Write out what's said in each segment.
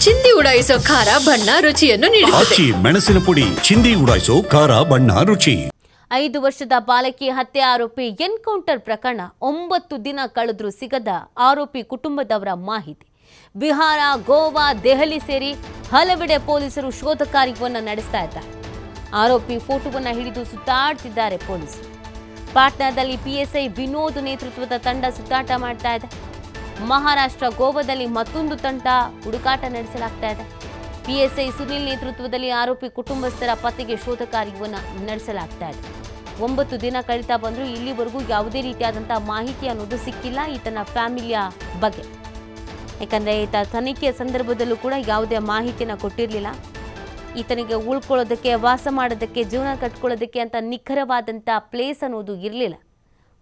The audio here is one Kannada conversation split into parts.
ಚಿಂದಿ ಉಡಾಯಿಸೋ ಖಾರ ಬಣ್ಣ ರುಚಿಯನ್ನು ನೀಡುತ್ತದೆ. ಮೆಣಸಿನ ಪುಡಿ ಚಿಂದಿ ಉಡಾಯಿಸೋ ಖಾರ ಬಣ್ಣ ರುಚಿ. 5 ವರ್ಷದ ಬಾಲಕಿ ಹತ್ಯೆ ಆರೋಪಿ ಎನ್ಕೌಂಟರ್ ಪ್ರಕರಣ 9 ದಿನ ಕಳೆದ್ರೂ ಸಿಗದ ಆರೋಪಿ ಕುಟುಂಬದವರ ಮಾಹಿತಿ. ಬಿಹಾರ, ಗೋವಾ, ದೆಹಲಿ ಸೇರಿ ಹಲವೆಡೆ ಪೊಲೀಸರು ಶೋಧ ಕಾರ್ಯವನ್ನು ನಡೆಸ್ತಾ ಇದ್ದಾರೆ. ಆರೋಪಿ ಫೋಟೋವನ್ನು ಹಿಡಿದು ಸುತ್ತಾಡ್ತಿದ್ದಾರೆ ಪೊಲೀಸರು. ಪಾಟ್ನಾದಲ್ಲಿ ಪಿಎಸ್ಐ ವಿನೋದ್ ನೇತೃತ್ವದ ತಂಡ ಸುತ್ತಾಟ ಮಾಡ್ತಾ ಇದೆ. ಮಹಾರಾಷ್ಟ್ರ, ಗೋವಾದಲ್ಲಿ ಮತ್ತೊಂದು ತಂಡ ಹುಡುಕಾಟ ನಡೆಸಲಾಗ್ತಾ ಇದೆ. ಪಿಎಸ್ಐ ಸುನಿಲ್ ನೇತೃತ್ವದಲ್ಲಿ ಆರೋಪಿ ಕುಟುಂಬಸ್ಥರ ಪತ್ತೆಗೆ ಶೋಧ ಕಾರ್ಯವನ್ನು ನಡೆಸಲಾಗ್ತಾ ಇದೆ. 9 ದಿನ ಕಳೀತಾ ಬಂದರೂ ಇಲ್ಲಿವರೆಗೂ ಯಾವುದೇ ರೀತಿಯಾದಂಥ ಮಾಹಿತಿ ಅನ್ನೋದು ಸಿಕ್ಕಿಲ್ಲ ಈತನ ಫ್ಯಾಮಿಲಿಯ ಬಗ್ಗೆ. ಯಾಕಂದರೆ ಈತ ತನಿಖೆಯ ಸಂದರ್ಭದಲ್ಲೂ ಕೂಡ ಯಾವುದೇ ಮಾಹಿತಿನ ಕೊಟ್ಟಿರಲಿಲ್ಲ. ಈತನಿಗೆ ಉಳ್ಕೊಳ್ಳೋದಕ್ಕೆ, ವಾಸ ಮಾಡೋದಕ್ಕೆ, ಜೀವನ ಕಟ್ಕೊಳ್ಳೋದಕ್ಕೆ ಅಂತ ನಿಖರವಾದಂಥ ಪ್ಲೇಸ್ ಅನ್ನೋದು ಇರಲಿಲ್ಲ.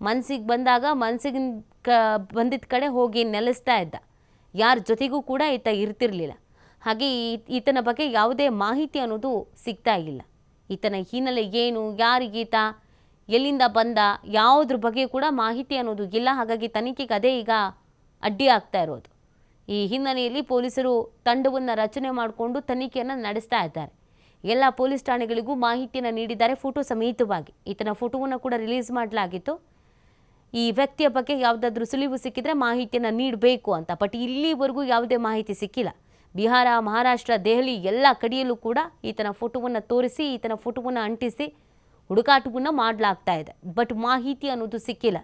ಮನಸ್ಸಿಗೆ ಬಂದಾಗ ಮನಸ್ಸಿಗೆ ಬಂದಿದ್ದ ಕಡೆ ಹೋಗಿ ನೆಲೆಸ್ತಾ ಇದ್ದ. ಯಾರ ಜೊತೆಗೂ ಕೂಡ ಈತ ಇರ್ತಿರಲಿಲ್ಲ. ಹಾಗೆ ಈತನ ಬಗ್ಗೆ ಯಾವುದೇ ಮಾಹಿತಿ ಅನ್ನೋದು ಸಿಗ್ತಾ ಇಲ್ಲ. ಈತನ ಹಿನ್ನೆಲೆ ಏನು, ಯಾರಿಗೀತ, ಎಲ್ಲಿಂದ ಬಂದ, ಯಾವುದ್ರ ಬಗ್ಗೆ ಕೂಡ ಮಾಹಿತಿ ಅನ್ನೋದು ಇಲ್ಲ. ಹಾಗಾಗಿ ತನಿಖೆಗೆ ಅದೇ ಈಗ ಅಡ್ಡಿ ಆಗ್ತಾ ಇರೋದು. ಈ ಹಿನ್ನೆಲೆಯಲ್ಲಿ ಪೊಲೀಸರು ತಂಡವನ್ನು ರಚನೆ ಮಾಡಿಕೊಂಡು ತನಿಖೆಯನ್ನು ನಡೆಸ್ತಾ ಇದ್ದಾರೆ. ಎಲ್ಲ ಪೊಲೀಸ್ ಠಾಣೆಗಳಿಗೂ ಮಾಹಿತಿಯನ್ನು ನೀಡಿದ್ದಾರೆ, ಫೋಟೋ ಸಮೇತವಾಗಿ. ಈತನ ಫೋಟೋವನ್ನು ಕೂಡ ರಿಲೀಸ್ ಮಾಡಲಾಗಿತ್ತು. ಈ ವ್ಯಕ್ತಿಯ ಬಗ್ಗೆ ಯಾವುದಾದ್ರೂ ಸುಳಿವು ಸಿಕ್ಕಿದ್ರೆ ಮಾಹಿತಿಯನ್ನು ನೀಡಬೇಕು ಅಂತ. ಬಟ್ ಇಲ್ಲಿವರೆಗೂ ಯಾವುದೇ ಮಾಹಿತಿ ಸಿಕ್ಕಿಲ್ಲ. ಬಿಹಾರ, ಮಹಾರಾಷ್ಟ್ರ, ದೆಹಲಿ ಎಲ್ಲ ಕಡೆಯಲ್ಲೂ ಕೂಡ ಈತನ ಫೋಟೋವನ್ನು ತೋರಿಸಿ, ಈತನ ಫೋಟೋವನ್ನು ಅಂಟಿಸಿ ಹುಡುಕಾಟವನ್ನು ಮಾಡಲಾಗ್ತಾ ಇದೆ. ಬಟ್ ಮಾಹಿತಿ ಅನ್ನೋದು ಸಿಕ್ಕಿಲ್ಲ.